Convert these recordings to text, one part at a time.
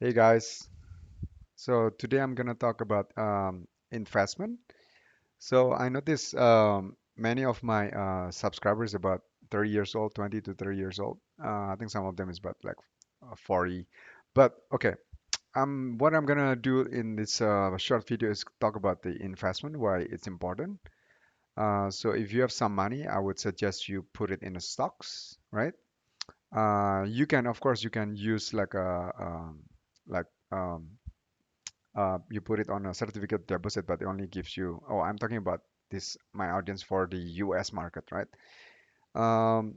Hey guys, so today I'm gonna talk about investment. So I notice many of my subscribers about 30 years old, 20 to 30 years old. I think some of them is about like 40. But okay, what I'm gonna do in this short video is talk about the investment, why it's important. So if you have some money, I would suggest you put it in the stocks, right? You can, of course, you can use like a like um, you put it on a certificate deposit, but it only gives you, oh, I'm talking about this, my audience for the US market, right? Um,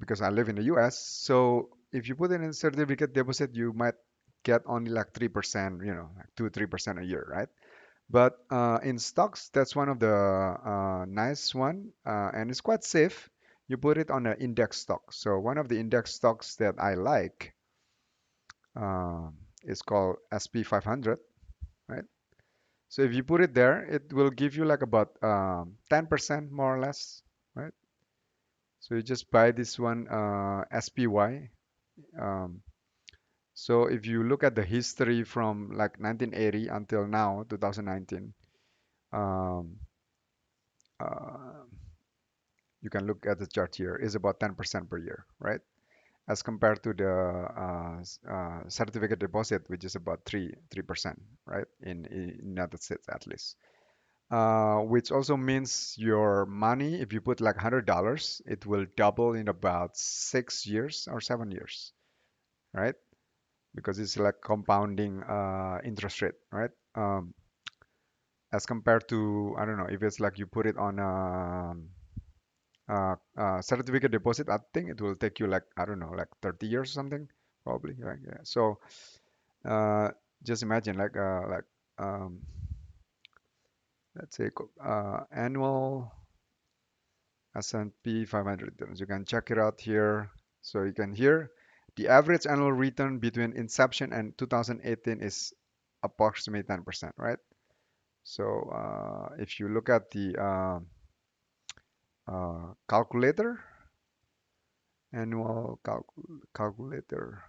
because I live in the US. So if you put it in certificate deposit, you might get only like 3%, like 2, 3% a year, right? But in stocks, that's one of the nice one, and it's quite safe. You put it on an index stock. So one of the index stocks that I like um, is called SP 500, right? So if you put it there, it will give you like about 10% more or less, right? So you just buy this one SPY. Um, so if you look at the history from like 1980 until now, 2019, um, uh, you can look at the chart here, is about 10% per year, right? As compared to the certificate deposit, which is about 3%, right? In United States at least. Which also means your money, if you put like $100, it will double in about 6 years or 7 years, right? Because it's like compounding interest rate, right? As compared to, I don't know, if it's like you put it on certificate deposit, I think it will take you like, I don't know, like 30 years or something, probably, right? Yeah. So uh, just imagine um, let's say annual S&P 500 returns. You can check it out here. So you can hear the average annual return between inception and 2018 is approximately 10%, right? So if you look at the calculator, annual calculator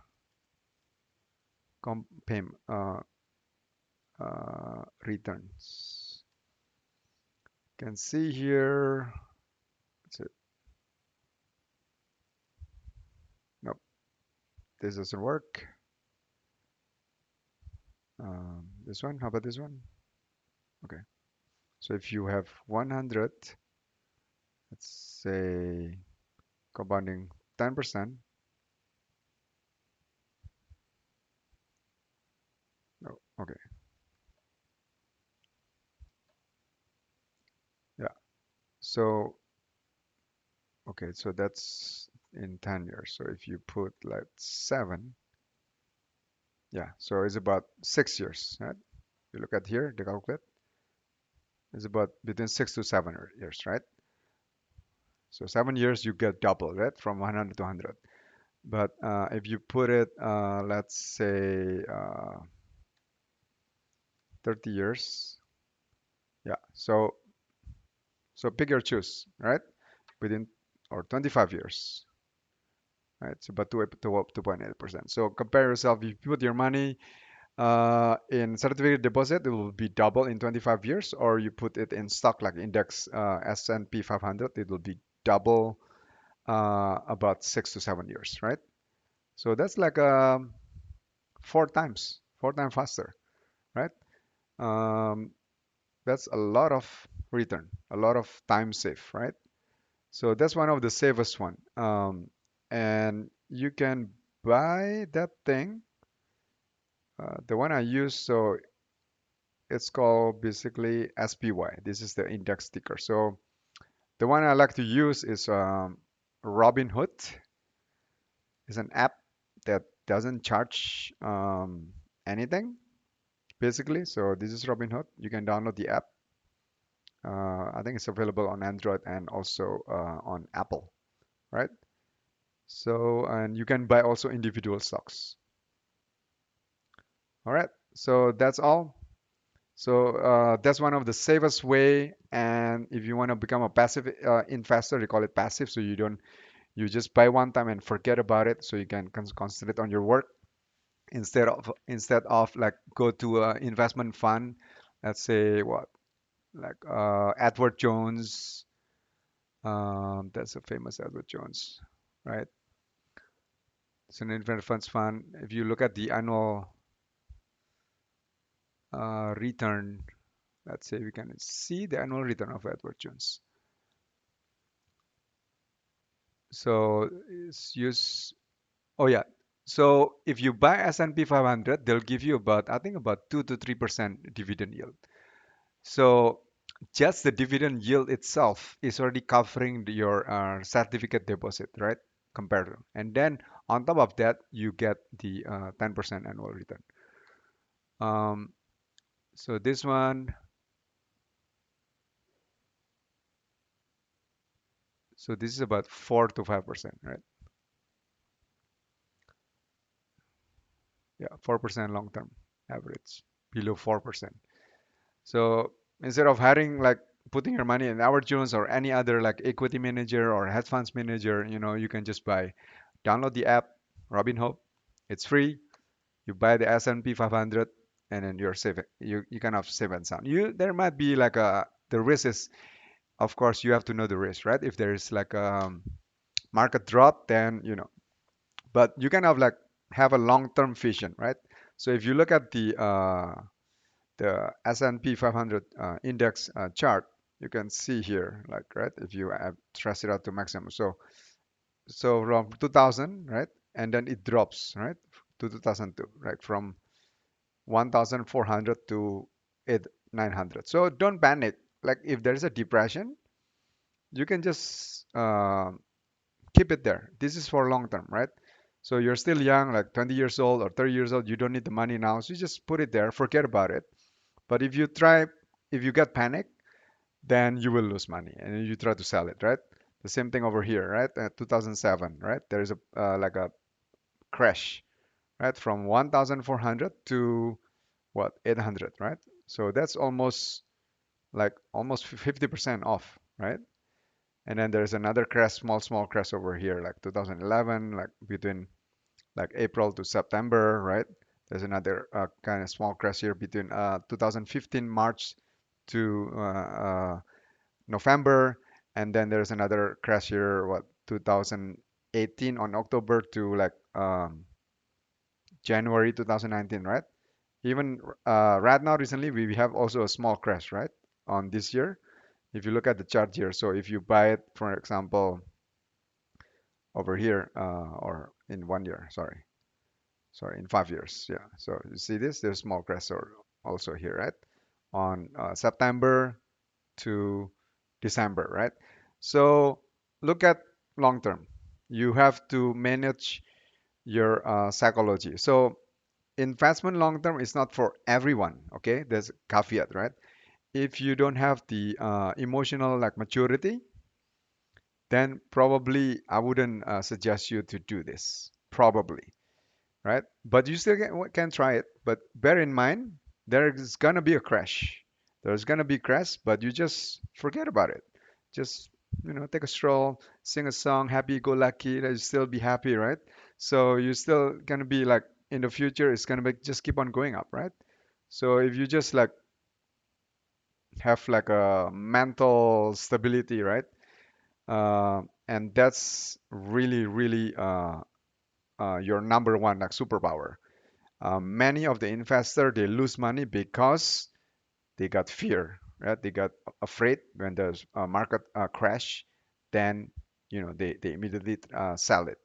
payment returns, you can see here. That's it. Nope, this doesn't work. This one, how about this one? Okay. So if you have 100, let's say compounding 10%. No, okay. Yeah. So, okay, so that's in 10 years. So if you put like 7, yeah, so it's about 6 years, right? You look at here, the calculate, it's about between 6 to 7 years, right? So 7 years, you get double, right? From 100 to 100. But if you put it, let's say 30 years, yeah. So pick your choose, right? Within or 25 years, right? So about 2.8%. So compare yourself. If you put your money in certificate deposit, it will be double in 25 years, or you put it in stock like index S&P 500, it will be double about 6 to 7 years, right? So that's like 4 times faster, right? Um, that's a lot of return, a lot of time save, right? So that's one of the safest one. And you can buy that thing. The one I use, so it's called basically SPY. This is the index ticker. So the one I like to use is Robinhood. It's an app that doesn't charge anything, basically. So this is Robinhood. You can download the app. I think it's available on Android and also on Apple, right? So, and you can buy also individual stocks. All right. So that's all. So that's one of the safest way. And if you want to become a passive investor, they call it passive. So you don't You just buy one time and forget about it, so you can concentrate on your work instead of like go to a investment fund. Let's say what, like Edward Jones. That's a famous Edward Jones, right? It's an investment funds fund. If you look at the annual return, let's say we can see the annual return of Edward Jones. So it's use. Oh yeah. So if you buy S&P 500, they'll give you about, I think, about 2 to 3% dividend yield. So just the dividend yield itself is already covering your certificate deposit, right? Compared to, and then on top of that, you get the 10% annual return. Um, so this one, so this is about 4 to 5%, right? Yeah, 4% long term average, below 4%. So instead of hiring like putting your money in Howard Jones or any other like equity manager or hedge funds manager, you can just download the app, Robinhood. It's free. You buy the S&P 500, and then you're safe. You kind of safe and sound. There might be like the risk is, of course, you have to know the risk, right? If there's like a market drop, then but you kind of like have a long-term vision, right? So if you look at the S&P 500 index chart, you can see here, like, right, if you trace it out to maximum. So from 2000, right, and then it drops, right, to 2002, right, from 1,400 to 900. So don't panic. Like if there's a depression, you can just keep it there. This is for long term, right? So you're still young, like 20 years old or 30 years old. You don't need the money now, so you just put it there, forget about it. But if you get panic, then you will lose money, and then you try to sell it, right? The same thing over here, right? 2007, right? There is a like a crash, right? From 1,400 to what, 800, right? So that's almost 50% off, right? And then there's another crash, small crash over here, like 2011, like between like April to September, right? There's another kind of small crash here between 2015 March to November, and then there's another crash here, what, 2018 on October to like January 2019, right? Even right now, recently, we have also a small crash, right, on this year. If you look at the chart here, so if you buy it, for example, over here, or in 1 year, sorry, in 5 years, yeah. So you see this, there's small crash also here, right, on September to December, right? So look at long term. You have to manage your psychology. So investment long term is not for everyone. Okay, there's a caveat, right? If you don't have the emotional like maturity, then probably I wouldn't suggest you to do this. Probably, right? But you still can try it. But bear in mind, there is gonna be a crash. There's gonna be crash, but you just forget about it. Just take a stroll, sing a song, happy go lucky. You still be happy, right? So you're still gonna be like in the future, it's gonna be just keep on going up, right? So if you just like have like a mental stability, right? And that's really your number one like superpower. Many of the investors they lose money because they got fear, right? They got afraid when the market crash, then they immediately sell it.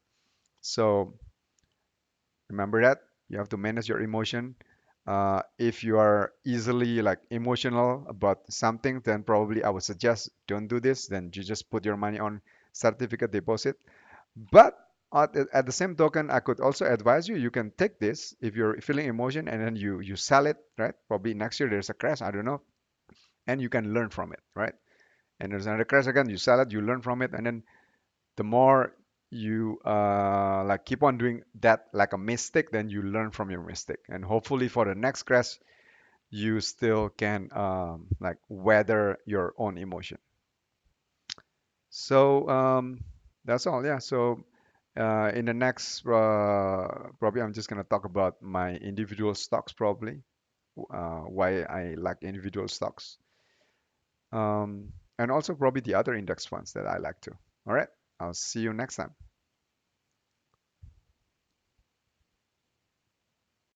So remember that you have to manage your emotion. If you are easily like emotional about something, then probably I would suggest don't do this. Then you just put your money on certificate deposit. But at the same token, I could also advise you, you can take this if you're feeling emotion and then you sell it, right? Probably next year there's a crash, I don't know, and you can learn from it, right? And there's another crash again, you sell it, you learn from it, and then the more you like keep on doing that like a mistake, then you learn from your mistake, and hopefully for the next crash, you still can like weather your own emotion. So That's all. Yeah. So in the next, probably I'm just gonna talk about my individual stocks, probably why I like individual stocks, and also probably the other index funds that I like too. All right. I'll see you next time.